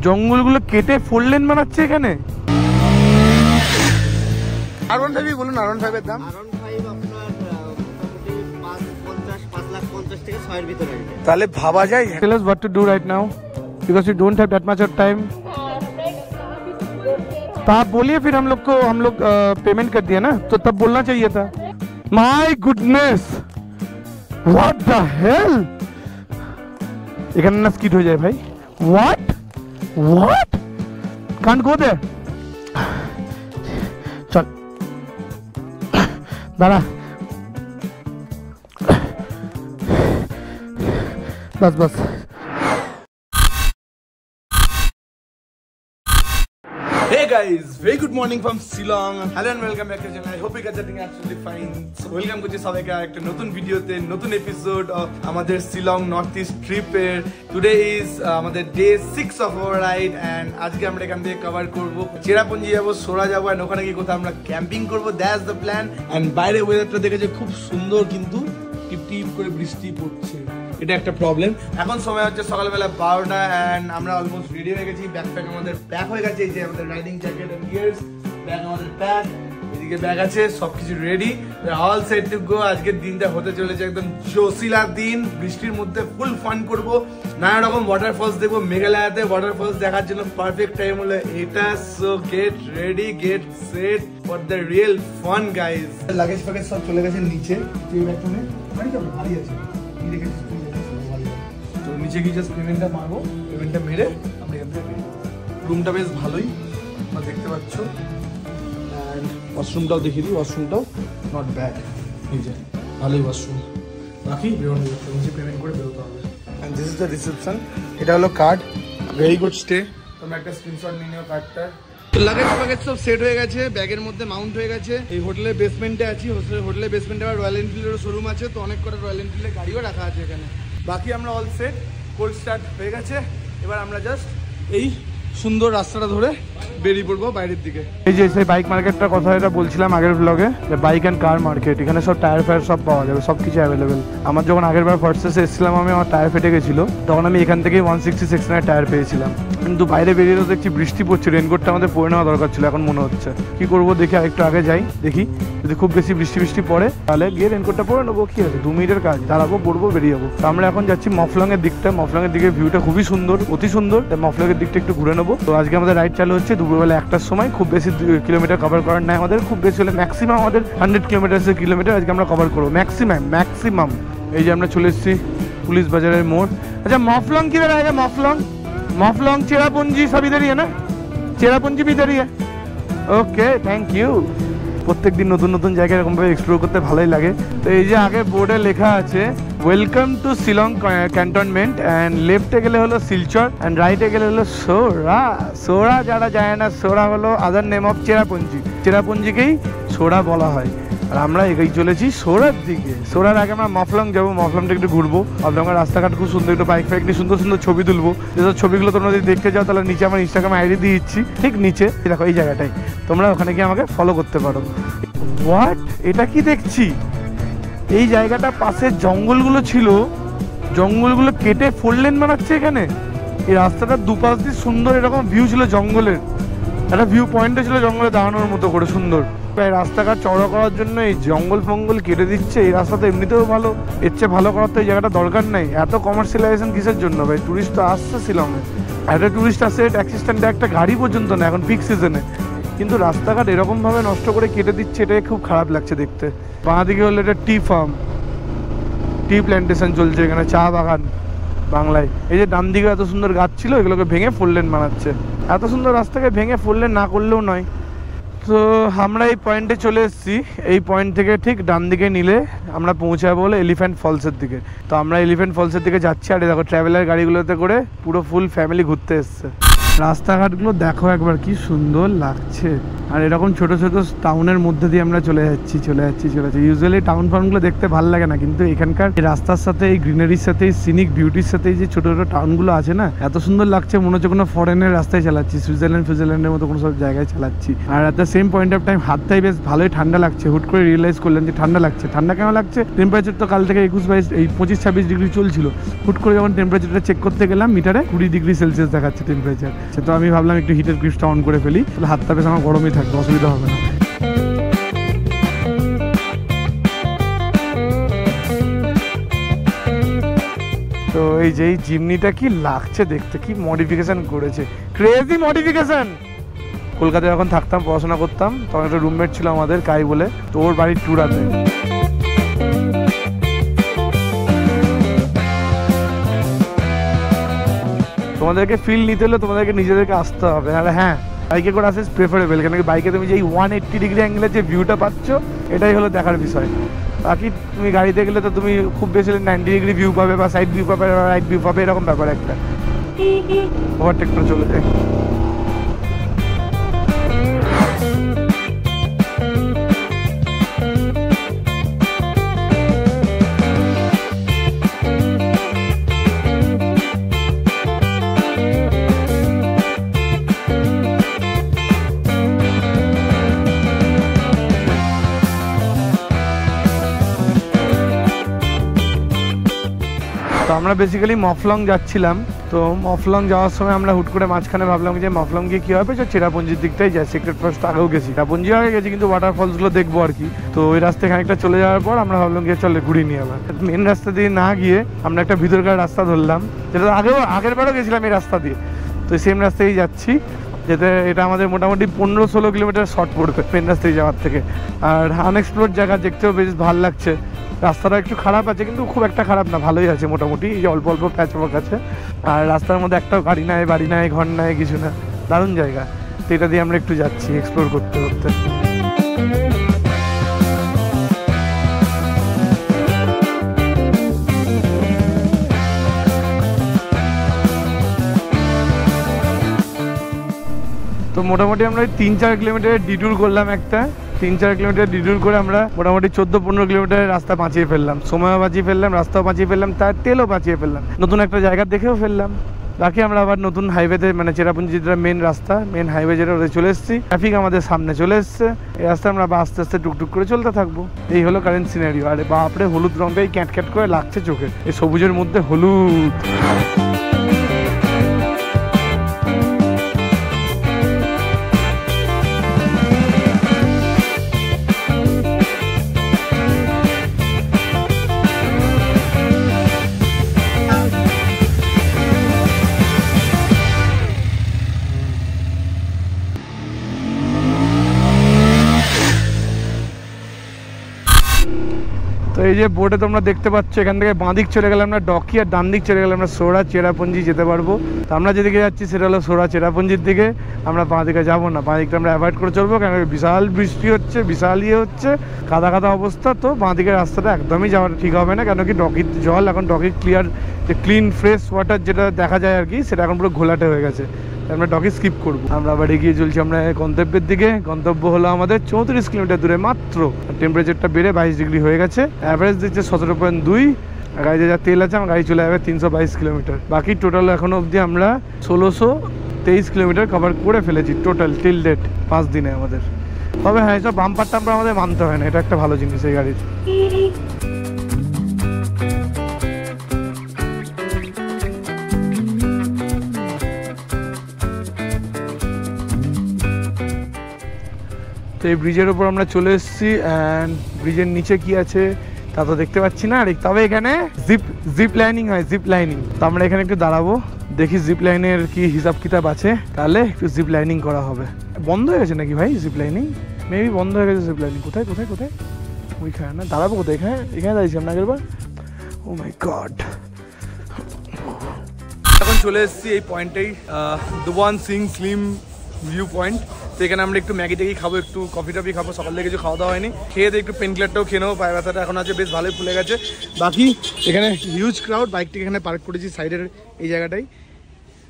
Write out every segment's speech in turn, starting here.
জঙ্গলগুলো কেটে 4 লেন বানাচ্ছে এখানে। R15 বলুন, R15 এর দাম? R15 আপনার মোটামুটি 5.50 থেকে 6 এর ভিতরে আসবে। তাহলে ভাবা যায়। Tell us what to do right now because we don't have that much of time. तो आप बोलिए फिर हम लोग पेमेंट कर दिया ना, तो तब बोलना चाहिए था। My goodness, what the hell? এখানে না স্কিড হয়ে যায় ভাই। What? Can't go there. চল দাঁড়া, बस Hey guys, very good morning from Shillong. Hello and welcome back to the channel. I hope you guys are doing absolutely fine. So welcome করছি সবাইকে একটা নতুন ভিডিওতে, নতুন এপিসোড অফ আমাদের শিলং নর্থ ইস্ট ট্রিপের। টুডে ইজ আমাদের day 6 of our ride and আজকে আমরা এখান থেকে কভার করব চেরাপুঞ্জি যাব, সোরা যাব এন্ড ওখানে গিয়ে কোথাও আমরা ক্যাম্পিং করব। That's the plan. এন্ড বাইরে ওয়েদারটা দেখেছে খুব সুন্দর, কিন্তু টিপ টিপ করে বৃষ্টি পড়ছে, এটা একটা প্রবলেম। এখন সময় হচ্ছে সকালবেলা 12টা এন্ড আমরা অলমোস্ট রেডি হয়ে গেছি। ব্যাকপ্যাক আমাদের প্যাক হয়ে গেছে, এই যে আমাদের riding jacket and gears, bag আমাদের প্যাক, এদিকে ব্যাগ আছে, সবকিছু ready, all set to go. আজকের দিনটা হতে চলেছে একদম জোশিলা দিন। বৃষ্টির মধ্যে ফুল ফান করব, নানা রকম ওয়াটারফলস দেখবো। মেঘালয়াতে ওয়াটারফলস দেখার জন্য পারফেক্ট টাইম হলো এটা। So get ready, get set for the real fun guys. Luggage ফ্যাগেজ সব চলে গেছে নিচে, এই ব্যাগটা নে মানে কি ভারী আছে, এই দেখে তো নিচে গিয়ে জাস্ট পেমেন্টটা মারবো। পেমেন্টটা মেরে আমরা এখান থেকে রুমটা বেশ ভালোই তোমরা দেখতে পাচ্ছ। অ্যান্ড ওয়াশরুমটাও দেখিয়ে দিই, ওয়াশরুমটাও নট ব্যাড, এই যে ভালোই ওয়াশরুম। বাকি বেরোনো যাচ্ছে, নিচে পেমেন্ট করে বেরোতে হবে। And this is the reception. এটা হলো কার্ড, ভেরি গুড স্টে। তোমরা একটা স্ক্রিনশট নিয়ে নিও কার্ডটা। লাগেজ ফ্যাগেজ সব সেট হয়ে গেছে, ব্যাগের মধ্যে মাউন্ট হয়ে গেছে। এই হোটেলের বেসমেন্টে আছি। হোটেলের বেসমেন্টে আবার রয়্যাল এনফিল্ডেরও শোরুম আছে, তো অনেক করে রয়্যাল এনফিল্ডের গাড়িও রাখা আছে এখানে। বাকি আমরা অল সেট, কোল্ড স্টার্ট হয়ে গেছে। এবার আমরা জাস্ট এই সুন্দর রাস্তাটা ধরে বেরিয়ে পড়বো বাইরের দিকে। এই যে সেই বাইক মার্কেটটার কথা এটা বলছিলাম আগের ব্লগে, বাইক অ্যান্ড কার মার্কেট। এখানে সব টায়ার ফায়ার সব পাওয়া যাবে, সব কিছু অ্যাভেলেবেল। আমার যখন আগের বার ফার্স্টে এসেছিলাম আমার টায়ার ফেটে গেছিলো, তখন আমি এখান থেকেই 160 সেকশনের টায়ার পেয়েছিলাম। কিন্তু বাইরে বেরিয়ে তো দেখছি বৃষ্টি পড়ছে, রেনকোটটা আমাদের পরে নেওয়া দরকার ছিল। এখন মনে হচ্ছে কি করবো, দেখি আরেকটু আগে যাই, দেখি যদি খুব বেশি বৃষ্টি পড়ে তাহলে গিয়ে রেনকোটটা পরে নেবো। কি আছে, 2 মিনিটের কাজ, দাঁড়াবো, পড়বো, বেরিয়ে যাবো। তো আমরা এখন যাচ্ছি মফলং এর দিকটা। মফলং এর দিকে ভিউটা খুবই সুন্দর, অতি সুন্দর। তাই মফলং এর দিকটা একটু ঘুরে নেবো। তো আজকে আমাদের রাইড চালু হচ্ছে দুপুরবেলা 1টার সময়। খুব বেশি কিলোমিটার কভার করার নাই আমাদের, খুব বেশি হলে ম্যাক্সিমাম আমাদের 100 কিলোমিটার আজকে আমরা কভার করবো, ম্যাক্সিমাম। এই যে আমরা চলে এসেছি পুলিশ বাজারের মোড়। আচ্ছা মফলং কিধর আएगा? मफलंग चेरापुंजी सब इधर ही है ना? चेरापुंजी भी इधर ही है। Okay, thank you. প্রত্যেক দিন নতুন নতুন জায়গা এরকম ভাবে এক্সপ্লোর করতে ভালোই লাগে। তো এই যে আগে বোর্ডে লেখা আছে welcome to Shillong cantonment, and লেফটে গেলে হলো শিলচর, অ্যান্ড রাইটে গেলে হলো সোরা। যারা যায় না, সোরা হলো আদার নেম অফ চেরাপুঞ্জি। চেরাপুঞ্জিকেই সোরা বলা হয়। আর আমরা এগিয়ে চলেছি সোরার দিকে। সোরার আগে আমরা মফলং যাবো, মফলংটা একটু ঘুরবো। মফলংয়ের রাস্তাঘাট খুব সুন্দর, একটু বাইক ফাইক নিয়ে সুন্দর সুন্দর ছবি তুলবো। যেসব ছবিগুলো তোমরা যদি দেখতে যাও তাহলে নিচে আমার ইনস্টাগ্রামে আইডি দিয়ে দিচ্ছি, ঠিক নিচে দেখো এই জায়গাটাই। তোমরা ওখানে গিয়ে আমাকে ফলো করতে পারো। হোয়াট, এটা কি দেখছি? এই জায়গাটা পাশে জঙ্গলগুলো ছিল, জঙ্গলগুলো কেটে 4 লেন বানাচ্ছে এখানে। এই রাস্তাটা দুপাশ দিয়ে সুন্দর এরকম ভিউ ছিল জঙ্গলের, একটা ভিউ পয়েন্টে ছিল জঙ্গলে দাঁড়ানোর মতো করে সুন্দর। এই রাস্তাঘাট চওড়া করার জন্য এই জঙ্গল ফঙ্গল কেটে দিচ্ছে। এই রাস্তা তো এমনিতেও ভালো, এর চেয়ে ভালো করার তো এই জায়গাটা দরকার নেই। এত কমার্শিয়ালাইজেশন কিসের জন্য ভাই? টুরিস্ট তো আসছে শিলংয়ে, একটা টুরিস্ট আসে, ট্যাক্সি স্ট্যান্ডে একটা গাড়ি পর্যন্ত না এখন পিক সিজনে। কিন্তু রাস্তাঘাট এরকমভাবে নষ্ট করে কেটে দিচ্ছে, এটাই খুব খারাপ লাগছে দেখতে। বাঁ দিকে হলো এটা টি ফার্ম, টি প্ল্যান্টেশন চলছে এখানে, চা বাগান বাংলায়। এই যে ডান দিকে এত সুন্দর গাছ ছিল, এগুলোকে ভেঙে 4 লেন বানাচ্ছে। এত সুন্দর রাস্তাকে ভেঙে 4 লেন না করলেও নয়। তো আমরা এই পয়েন্টে চলে এসেছি। এই পয়েন্ট থেকে ঠিক ডান দিকে নিলে আমরা পৌঁছাবো হলো এলিফ্যান্ট ফলসের দিকে। তো আমরা এলিফ্যান্ট ফলসের দিকে যাচ্ছি। আর দেখো ট্রাভেলার গাড়িগুলোতে করে পুরো ফুল ফ্যামিলি ঘুরতে এসছে। রাস্তাঘাটগুলো দেখো একবার, কি সুন্দর লাগছে। আর এরকম ছোট ছোট টাউনের মধ্যে দিয়ে আমরা চলে যাচ্ছি। ইউজুয়ালি টাউন ফাউনগুলো দেখতে ভালো লাগে না, কিন্তু এখানকার রাস্তার সাথে এই গ্রিনারির সাথে এই সিনিক বিউটির সাথে যে ছোট ছোট টাউনগুলো আছে না, এত সুন্দর লাগছে, মনে হচ্ছে কোনো ফরেনের রাস্তায় চালাচ্ছি, সুইজারল্যান্ডের মতো কোনো সব জায়গায় চালাচ্ছি। আর at the same point of time হাতটাই বেশ ভালোই ঠান্ডা লাগছে। হুট করে রিয়েলাইজ করলেন যে ঠান্ডা লাগছে। ঠান্ডা কেন লাগছে? টেম্পারেচার তো কাল থেকে 25-26 ডিগ্রি চলছিল। হুট করে যখন টেম্পারেচারটা চেক করতে গেলাম মিটারে 20 ডিগ্রি সেলসিয়াস দেখাচ্ছে টেম্পারেচার। তো আমি ভাবলাম একটু হিটের গ্রিপসটা অন করে ফেলি, তাহলে হাতটা বেশ আমার গরমই থাকবে, অসুবিধা হবে না। তো এই যে এই জিমনিটা কি লাগছে দেখতে, কি মডিফিকেশন করেছে, ক্রেজি মডিফিকেশন। কলকাতায় যখন থাকতাম, পড়াশোনা করতাম, তখন একটা রুমমেট ছিল আমাদের কাই বলে, তো ওর বাড়ির ট্যুর আছে। তোমাদেরকে ফিল নিতে হলে তোমাদেরকে নিজেদেরকে আসতে হবে। আর হ্যাঁ, বাইকে করে আসে প্রেফারেবল, কেন কি বাইকে তুমি যে 180 ডিগ্রি অ্যাঙ্গেলের যে ভিউটা পাচ্ছ, এটাই হলো দেখার বিষয়। বাকি তুমি গাড়িতে গেলে তো তুমি খুব বেশি 90 ডিগ্রি ভিউ পাবে, বা সাইড ভিউ পাবে, রাইট ভিউ পাবে, এরকম ব্যাপার একটা। ওভারটেক করে চলে যায়। তো আমরা বেসিক্যালি মফলং যাচ্ছিলাম। তো মফলং যাওয়ার সময় আমরা হুট করে মাঝখানে ভাবলাম যে মফলং গিয়ে কী হবে, চেরাপুঞ্জির দিকটাই যায়। সিক্রেট ফরেস্ট আগেও গেছি, চেরাপুঞ্জি আগে গেছি, কিন্তু ওয়াটারফলসগুলো দেখবো আর কি। তো ওই রাস্তায় খানিকটা চলে যাওয়ার পর আমরা ভাবলাম গিয়ে চলে ঘুরিয়ে নিয়ে আবার মেন রাস্তা দিয়ে না গিয়ে আমরা একটা ভিতরকার রাস্তা ধরলাম, যেটা আগের বারও গেছিলাম এই রাস্তা দিয়ে। তো সেম রাস্তায় যাচ্ছি, যেতে এটা আমাদের মোটামুটি 15-16 কিলোমিটার শর্ট পড়বে মেন রাস্তায় যাওয়ার থেকে। আর আনএক্সপ্লোর জায়গা দেখতেও বেশ ভালো লাগছে। রাস্তাটা একটু খারাপ আছে, কিন্তু খুব একটা খারাপ না, ভালোই আছে মোটামুটি। এই যে অল্প অল্প প্যাচ পাক আছে, আর রাস্তার মধ্যে একটাও গাড়ি নাই, বাড়ি নাই, ঘর নাই, কিছু না, দারুণ জায়গা। তো এটা দিয়ে আমরা একটু যাচ্ছি এক্সপ্লোর করতে করতে। তো মোটামুটি আমরা 3-4 কিলোমিটারের ডিটুর করলাম একটা। 3-4 কিলোমিটার ডিটুর করে আমরা মোটামুটি 14-15 কিলোমিটারের রাস্তা বাঁচিয়ে ফেললাম, সময়ও বাঁচিয়ে ফেললাম, রাস্তাও বাঁচিয়ে ফেললাম, তার তেলও বাঁচিয়ে ফেললাম, নতুন একটা জায়গা দেখেও ফেললাম। বাকি আমরা আবার নতুন হাইওয়েতে, মানে চেরাপুঞ্জি যেটা মেন রাস্তা, মেন হাইওয়ে যেটা, ওদের চলে এসেছি। ট্রাফিক আমাদের সামনে চলে এসছে, এই রাস্তায় আমরা আস্তে আস্তে টুকটুক করে চলতে থাকবো। এই হলো কারেন্ট সিনারিও। আরে বাপরে, হলুদ রঙটাই ক্যাট ক্যাট করে লাগছে চোখে, এই সবুজের মধ্যে হলুদ। তো এই যে বোর্ডে তোমরা দেখতে পাচ্ছ, এখান থেকে বাঁ দিক চলে গেলে আমরা ডকি, আর ডান দিক চলে গেলে আমরা সোরা চেরাপুঞ্জি যেতে পারবো। তো আমরা যেদিকে যাচ্ছি সেটা হলো সোরা চেরাপুঞ্জির দিকে। আমরা বাঁ দিকে যাবো না, বাঁ দিকটা আমরা অ্যাভয়েড করে চলবো, কারণ বিশাল বৃষ্টি হচ্ছে, বিশাল হচ্ছে, কাদা কাদা অবস্থা। তো বাঁ দিকের রাস্তাটা একদমই যাওয়াটা ঠিক হবে না, কেন কি ডকির জল এখন, ডকির ক্লিন ফ্রেশ ওয়াটার যেটা দেখা যায় আর কি, সেটা এখন পুরো ঘোলাটে হয়ে গেছে। আমরা ডকি স্কিপ করবো। আমরা আবার এগিয়ে চলছি আমরা গন্তব্যের দিকে। গন্তব্য হলো আমাদের 34 কিলোমিটার দূরে মাত্র। টেম্পারেচারটা বেড়ে 22 ডিগ্রি হয়ে গেছে, অ্যাভারেজ দিচ্ছে 17.2। গাড়িতে যা তেল আছে, আমার গাড়ি চলে যাবে 322 কিলোমিটার। বাকি টোটাল এখনো অবধি আমরা 1623 কিলোমিটার কভার করে ফেলেছি টোটাল টিল ডেট 5 দিনে আমাদের। তবে হ্যাঁ, এইসব বাম্পার টাম্পার আমাদের মানতে হয় না, এটা একটা ভালো জিনিস এই গাড়ির। তো এই ব্রিজের ওপর আমরা চলে এসেছি, অ্যান্ড ব্রিজের নিচে কি আছে তা তো দেখতে পাচ্ছি না। আর তবে এখানে জিপ লাইনিং হয়, জিপ লাইনিং। তো আমরা এখানে একটু দাঁড়াবো, দেখি জিপ লাইনের কি হিসাব কিতাব আছে, তাহলে একটু জিপ লাইনিং করা হবে। বন্ধ হয়ে গেছে নাকি ভাই জিপ লাইনিং? মেবি বন্ধ হয়ে গেছে জিপ লাইনিং। কোথায় কোথায় কোথায়? ওইখানে না, দাঁড়াবো কোথায়? এখানে দাঁড়িয়েছি আমরা আগের বার। ও মাই গড। এখন চলে এসেছি এই পয়েন্টেই, দুবান সিং স্লিম ভিউ পয়েন্ট। তো এখানে আমরা একটু ম্যাগি ট্যাগি খাবো, একটু কফি টফি খাবো, সকাল থেকে কিছু খাওয়া দাওয়া হয়নি, খেয়ে দিয়ে একটু পেন কিলারটাও খেয়ে নেবো, পায়ে ব্যথাটা এখন আছে বেশ ভালোই ফুলে গেছে। বাকি এখানে হিউজ ক্রাউড, বাইকটিকে এখানে পার্ক করেছি সাইডের এই জায়গাটাই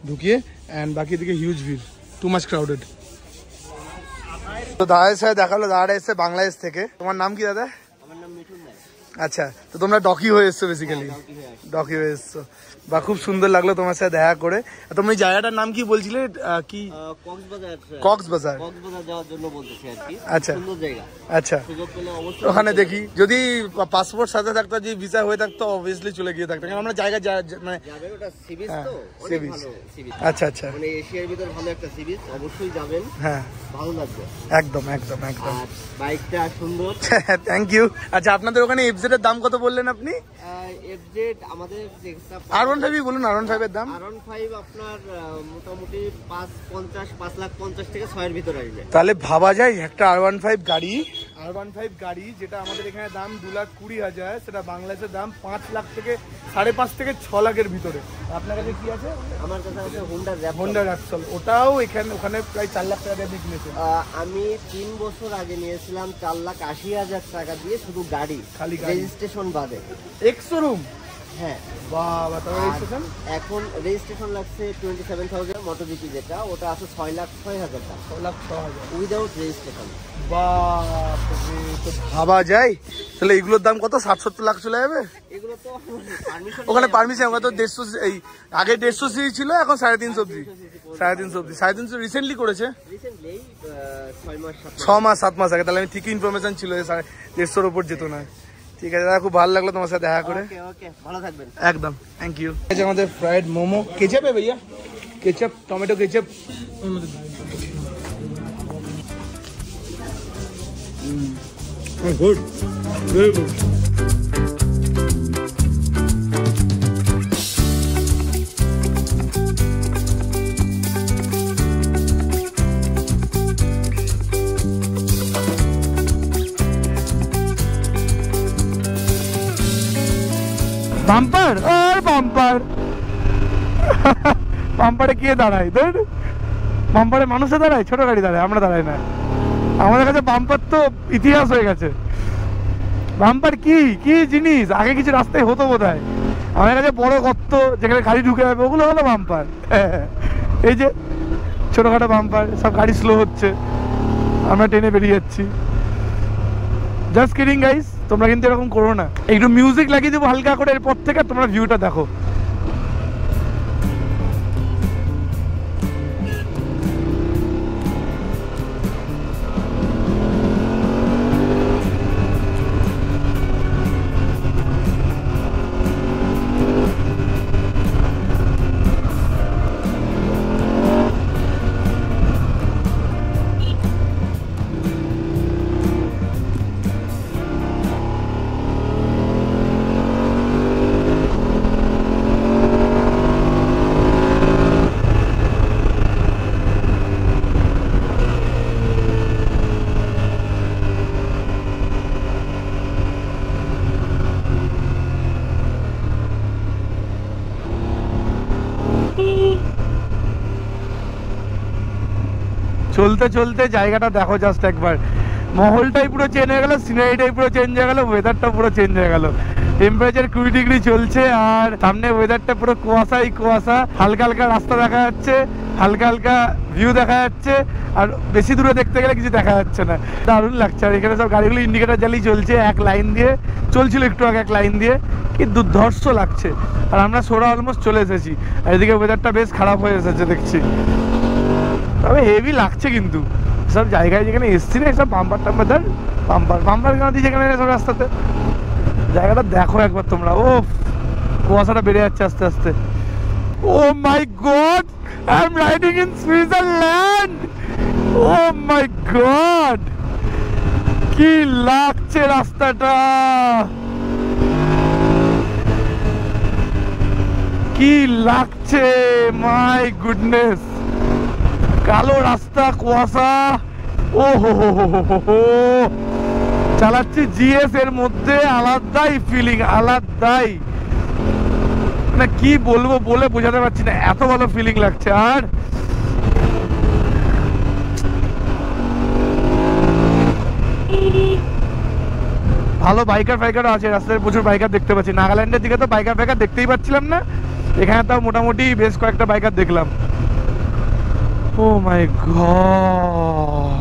ঢুকিয়ে, অ্যান্ড বাকি দিকে হিউজ ভিড়, টু মাচ ক্রাউডেড। তো দাদার সাথে দেখালো, দাদাটা এসছে বাংলাদেশ থেকে। তোমার নাম কি দাদা? আমার নাম মিঠুন দাস। আচ্ছা, তো তোমরা ডকি হয়ে এসছো বেসিক্যালি? ডকি হয়ে এসছো, বা খুব সুন্দর লাগলো তোমার সাথে দেখা করে। তোমরা এই জায়গাটার নাম কি বলছিলে? কি? কক্সবাজার যাওয়ার জন্য বলতেছি আর কি। আচ্ছা, সুন্দর জায়গা। আচ্ছা, ওখানে দেখি যদি পাসপোর্ট সাথে থাকতো, যে ভিসা হয়ে থাকতো, অবভিয়াসলি চলে গিয়ে থাকতো, কারণ আমরা জায়গা মানে আচ্ছা আচ্ছা, মানে এশিয়ার ভিতর ভালো একটা সি বিচ, অবশ্যই যাবেন। হ্যাঁ, ভালো লাগবে। একদম একদম একদম। বাইকটা সুন্দর। Thank you. আচ্ছা, আপনাদের ওখানে এফজেড এর দাম কত বললেন আপনি? এফজেড আমাদের R15 বলুন। R15 এর দাম? R15 আপনার মোটামুটি 5,50,000 থেকে 6 এর ভিতরে আসবে। তাহলে ভাবা যায় একটা R15 গাড়ি যেটা আমাদের এখানে দাম 2,20,000, সেটা বাংলাদেশের দাম 5 লাখ থেকে 5.5 থেকে 6 লাখের ভিতরে। আপনার কাছে কি আছে? আমার কাছে আছে হোন্ডা র্যাপসল। ওটাও ওখানে প্রায় 4 লাখ টাকা দিয়ে কিনেছে। আমি 3 বছর আগে নিয়েছিলাম 4,80,000 টাকা দিয়ে, শুধু গাড়ি, খালি রেজিস্ট্রেশন বাদে। এক্স-শোরুম? হ্যাঁ। বাবা, তাহলে রেজিস্ট্রেশন? এখন রেজিস্ট্রেশন লাগছে 27,000, মোটোজিপি যেটা, ওটা আছে 6,06,000 টাকা। 6,06,000 উইদাউট রেজিস্ট্রেশন। বাপরে, তো ভাবা যায় তাহলে এগুলোর দাম কত? 60-70 লাখ চলে যাবে। এগুলো তো ওখানে পারমিশন, ওখানে তো 150, এই আগে 150 সিসি ছিল, এখন 350 অব্দি। 350 রিসেন্টলি করেছে, 6 মাস 7 মাস আগে। তাহলে আমি ঠিকই ইনফরমেশন ছিল, 150-র উপর যেত না। ঠিক আছে দাদা, খুব ভালো লাগলো তোমার সাথে দেখা করে। ভালো থাকবেন। একদম, থ্যাংক ইউ। আমাদের ফ্রাইড মোমো, কেচাপ है भैया? Ketchup, tomato ketchup. Good, very good. Bumper আর বাম্পার, বাম্পারে কে দাঁড়ায়? ধর, বাম্পারে মানুষে দাঁড়ায়, ছোট গাড়ি দাঁড়ায়, আমরা দাঁড়াই না। আমাদের কাছে বাম্পার তো ইতিহাস হয়ে গেছে। বাম্পার কি জিনিস, আগে কিছু রাস্তায় হতো বোধহয়। আমাদের কাছে বড় গর্ত যেখানে গাড়ি ঢুকে যাবে, ওগুলো হলো বাম্পার। এই যে ছোটখাটো বাম্পার, সব গাড়ি স্লো হচ্ছে, আমরা ট্রেনে বেরিয়ে যাচ্ছি। জাস্ট কিডিং গাইস, তোমরা কিন্তু এরকম করো না। একটু মিউজিক লাগিয়ে দেবো হালকা করে, এরপর থেকে তোমরা ভিউটা দেখো। চলতে চলতে জায়গাটা দেখো জাস্ট একবার, মহলটাই পুরো চেঞ্জ হয়ে গেল, সিনারিটাই পুরো চেঞ্জ হয়ে গেল, ওয়েদারটা পুরো চেঞ্জ হয়ে গেল। টেম্পারেচার 20 ডিগ্রি চলছে, আর সামনে ওয়েদারটা পুরো কুয়াশাই কুয়াশা। হালকা হালকা রাস্তা দেখা যাচ্ছে, হালকা হালকা ভিউ দেখা যাচ্ছে, আর বেশি দূরে দেখতে গেলে কিছু দেখা যাচ্ছে না। দারুণ লাগছে। আর এখানে সব গাড়িগুলো ইন্ডিকেটার জ্বালিয়ে চলছে, এক লাইন দিয়ে চলছিল একটু আগে, এক লাইন দিয়ে, কি দুর্ধর্ষ লাগছে। আর আমরা সোরা অলমোস্ট চলে এসেছি, আর এদিকে ওয়েদারটা বেশ খারাপ হয়ে এসেছে দেখছি, তবে হেভি লাগছে কিন্তু। সব জায়গায় যেখানে এসছি না, সব বাম্পার টাম্পার, ধর বাম্পার কেন দিয়েছে এখানে সব রাস্তাতে। জায়গাটা দেখো একবার তোমরা। ও, কুয়াশাটা বেড়ে যাচ্ছে আস্তে আস্তে। Oh my god, I am riding in Switzerland. Oh my god, কি লাগছে রাস্তাটা, কি লাগছে, মাই গুডনেস। কালো রাস্তা, কুয়াশা, ও হো, চালাচ্ছি জিএস এর মধ্যে, আলাদাই ফিলিং, আলাদাই, না কি বলবো, বলে বোঝাতে পারছি না, এত ভালো ফিলিং লাগছে। আর ভালো বাইকার ফাইকারও আছে রাস্তায়, প্রচুর বাইকার দেখতে পাচ্ছি। নাগাল্যান্ডের দিকে তো বাইকার ফাইকার দেখতেই পাচ্ছিলাম না, এখানে তাও মোটামুটি বেশ কয়েকটা বাইকার দেখলাম। ও মাই গড,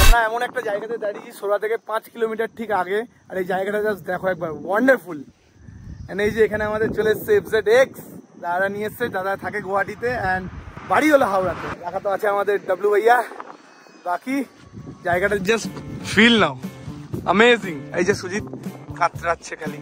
আমরা এমন এমন একটা জায়গাতে দাঁড়িয়ে, সোরা থেকে 5 কিলোমিটার ঠিক আগে, আর এই জায়গাটা জাস্ট দেখো একবার, ওয়ান্ডারফুল। এই যে এখানে আমাদের চলে এসছে FZX, দাদা নিয়ে এসছে, দাদা থাকে গুয়াহাটিতে অ্যান্ড বাড়ি হলো হাওড়াতে। দেখা তো আছে আমাদের ডাব্লু ভাইয়া। বাকি জায়গাটা জাস্ট ফিল নাও, অ্যামেজিং। এই যে সুজিত কাতরাচ্ছে খালি।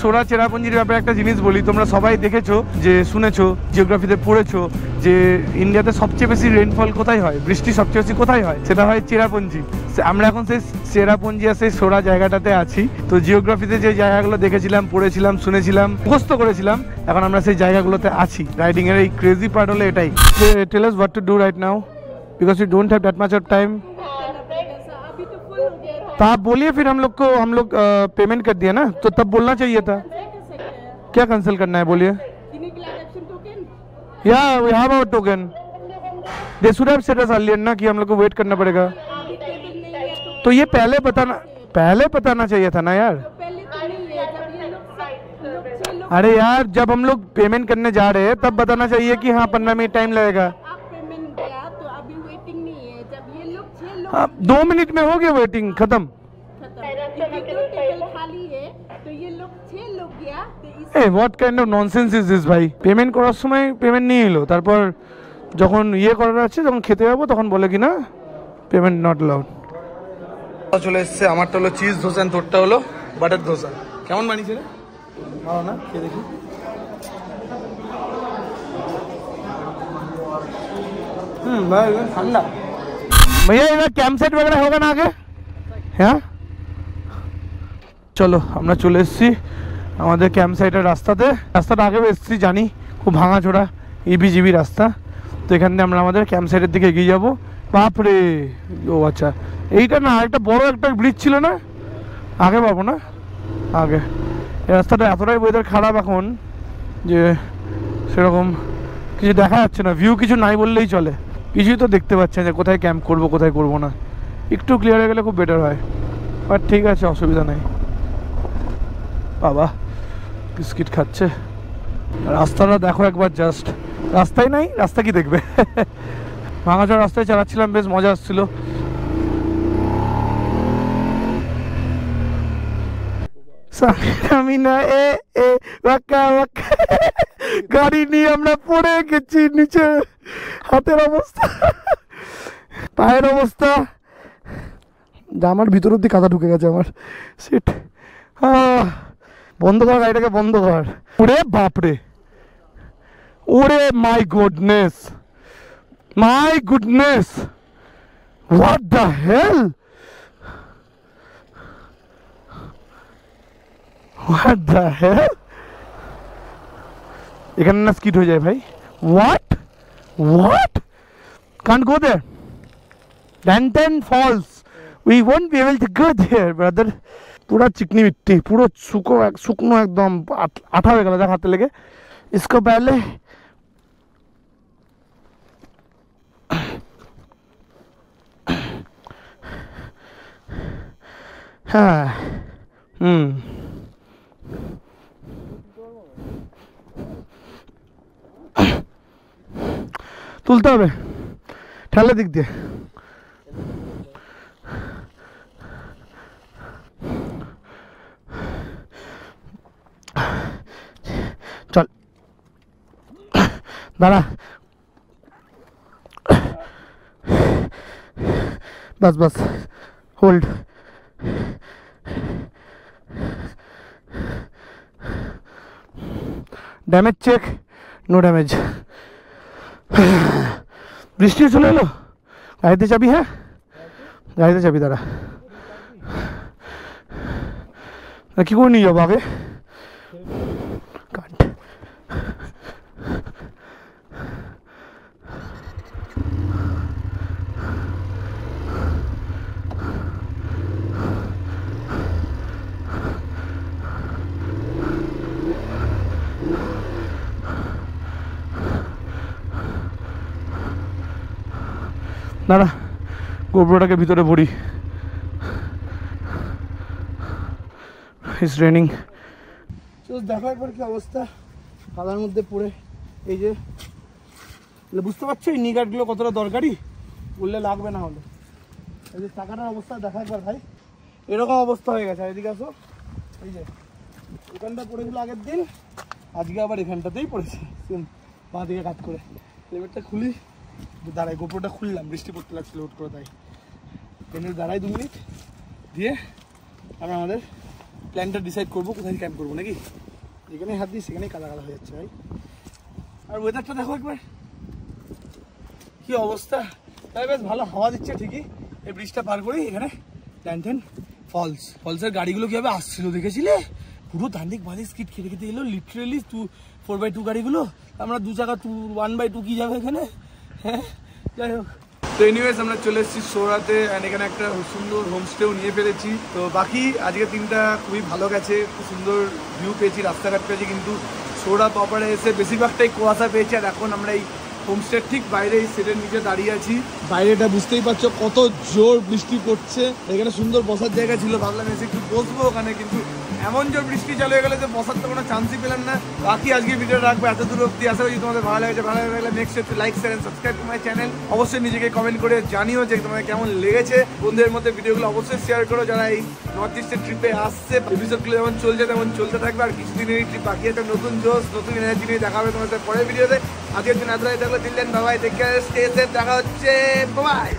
সোরা চেরাপুঞ্জির ব্যাপারে একটা জিনিস বলি, তোমরা সবাই দেখেছো, যে শুনেছো, জিওগ্রাফিতে পড়েছো যে ইন্ডিয়াতে সবচেয়ে বেশি রেনফল কোথায় হয়, বৃষ্টি সবচেয়ে বেশি কোথায় হয়, সেটা হয় চেরাপুঞ্জি। আমরা এখন সেই চেরাপুঞ্জি আর সেই সোরা জায়গাটাতে আছি। তো জিওগ্রাফিতে যে জায়গাগুলো দেখেছিলাম, পড়েছিলাম, শুনেছিলাম, মুখস্থ করেছিলাম, এখন আমরা সেই জায়গাগুলোতে আছি। রাইডিং এর এই ক্রেজি পার্ট হলো এটাই। Tell us what to do right now, because you don't have that much of time. तो आप बोलिए फिर हम लोग पेमेंट कर दिया ना, तो तब बोलना चाहिए था। क्या कैंसिल करना है बोलिए। या we have our token, they should have set us earlier ना, कि हम लोग को वेट करना पड़ेगा। तो ये पहले बताना चाहिए था ना यार। अरे यार जब हम लोग पेमेंट करने जा रहे हैं तब बताना चाहिए कि हाँ 15 मिनट टाइम लगेगा। 2 मिनट में हो गया वेटिंग, खत्म। What kind of nonsense is this भाई। पेमेंट করার সময় পেমেন্ট নিয়ে এলো, তারপর যখন ইয়ে করার আছে, যখন খেতে যাবো তখন বলে কি না পেমেন্ট নট অ্যালাউড। চলে এসছে, আমারটা হলো চিজ ধোসা, তোরটা হলো বাটার ধোসা। কেমন বানিয়েছে রে? ভালো না? খেয়ে দেখি। ভাই ঠান্ডা। भैया इधर कैंप सेट वगैरह होगा ना आगे? হ্যাঁ চলো আমরা চলে এসেছি আমাদের ক্যাম্প সাইটের রাস্তাটা আগেও এসেছি জানি, খুব ভাঙাচোরা ইবিজিবি রাস্তা। তো এখান থেকে আমরা আমাদের ক্যাম্প সাইটের দিকে এগিয়ে যাবো। বাপরে, ও আচ্ছা এইটা না, একটা বড় একটা ব্রিজ ছিল না আগে, পাবো না আগে। এই রাস্তাটা এতটাই ওয়েদার খারাপ এখন যে সেরকম কিছু দেখা যাচ্ছে না, ভিউ কিছু নাই বললেই চলে। কিছুই তো দেখতে পাচ্ছেন যে কোথায় ক্যাম্প করবো কোথায় করবো না। একটু ক্লিয়ার হয়ে গেলে খুব বেটার হয়, বাট ঠিক আছে, অসুবিধা নেই। বাবা বিস্কিট খাচ্ছে। রাস্তাটা দেখো একবার, জাস্ট রাস্তায় নাই, রাস্তা কি দেখবে। ভাঙাচোরা রাস্তায় চালাচ্ছিলাম, বেশ মজা আসছিল। আমি না গাড়ি নিয়ে আমরা পড়ে গেছি নিচে, হাতের অবস্থা, পায়ের অবস্থা, জামার ভিতর অব্দি কাদা ঢুকে গেছে আমার। সিট, বন্ধ কর গাড়িটাকে, বন্ধ কর। ওরে বাপরে, ওরে my goodness, what the hell, what the hell. এখানে না স্কিড হয়ে যায় ভাই। What? Can't go there. Danton Falls. We won't be able to go there, brother. पूरा चिकनी मिट्टी, पूरा सुकनो एकदम आठा हो गया हाथ लेके। इसको पहले हाँ তুলতে হবে ঠেলা দিক দিয়ে। চল দাঁড়া, बस hold. Damage check, no damage. বৃষ্টি চলে এলো, গাড়িতে চাবি? হ্যাঁ গাড়িতে চাবি, দাঁড়া কি করে নিয়ে যাবো আগে? দাঁড়া গোপ্রোটাকে ভিতরে ভরি। It's raining. দেখো একবার কি অবস্থা কাদার মধ্যে পড়ে। এই যে বুঝতে পারছো এই নিগার্ডগুলো কতটা দরকারি, বললে লাগবে না হলে। এই যে চাকাটার অবস্থা দেখা একবার ভাই, এরকম অবস্থা হয়ে গেছে। এদিকে আসো, এই যে এখানটা পড়েছিল আগের দিন, আজকে আবার এখানটাতেই পড়েছে সেম বাঁ দিকে কাজ করে। হেলমেটটা খুলি, দাঁড়াই গোপ্রোটা খুললাম, বৃষ্টি পড়তে লাগছিল হুট করে, তাই ট্রেনের দাঁড়াই 2 মিনিট দিয়ে আমরা আমাদের প্ল্যানটা ডিসাইড করবো কোথায় ক্যাম্প করবো নাকি। যেখানে হাত দিই সেখানেই কাদা কাদা হয়ে যাচ্ছে ভাই। আর ওয়েদারটা দেখো একবার কি অবস্থা। তাই বেশ ভালো হাওয়া দিচ্ছে ঠিকই। এই ব্রিজটা পার করেই এখানে ট্যানটেন ফলসের গাড়িগুলো কীভাবে আসছিল দেখেছিলে, পুরো ধান্দিক বাঁধিক স্কিট খেতে খেতে এলো লিটারেলি 4x2 গাড়িগুলো। আমরা 2 চাকা 1x2 কি যাবে এখানে। হ্যাঁ যাই হোক, তো এনিওয়েজ আমরা চলে এসেছি সোহরাতে, অ্যান্ড এখানে একটা সুন্দর হোমস্টেও নিয়ে ফেলেছি। তো বাকি আজকের দিনটা খুবই ভালো গেছে, খুব সুন্দর ভিউ পেয়েছি, রাস্তাঘাট পেয়েছি, কিন্তু সোহরা প্রপারে এসে বেশিরভাগটাই কুয়াশা পেয়েছি। আর এখন আমরা এই হোমস্টের ঠিক বাইরে এই সেটের নিচে দাঁড়িয়ে আছি। বাইরেটা বুঝতেই পারছো কত জোর বৃষ্টি পড়ছে। এখানে সুন্দর বসার জায়গা ছিল, ভাবলাম এসে একটু বসবো ওখানে, কিন্তু এমন জোর বৃষ্টি চালু হয়ে গেলে যে বসার তো কোনো চান্সই পেলাম না। বাকি আজকে ভিডিওটা রাখবো এত দূর অব্দি। আশা করি তোমাদের ভালো লেগেছে। ভালো লাগলে নেক্সট একটু like share subscribe to my channel. অবশ্যই নিজেকে কমেন্ট করে জানিও যে তোমাদের কেমন লেগেছে। বন্ধুদের মধ্যে ভিডিওগুলো অবশ্যই শেয়ার করো যারা এই নর্থ ইস্টের ট্রিপে আসছে। এপিসোডগুলো যেমন চলছে তেমন চলতে থাকবে, আর কিছুদিনের এই ট্রিপ বাকি একটা নতুন জোশ নতুন এনার্জি নিয়ে দেখা হবে তোমাদের পরের ভিডিওতে। আজকের দিন এতটাই থাকলে দিলেন বাবাই, টেক কেয়ার, স্টে সেফ, দেখা হচ্ছে, বাই।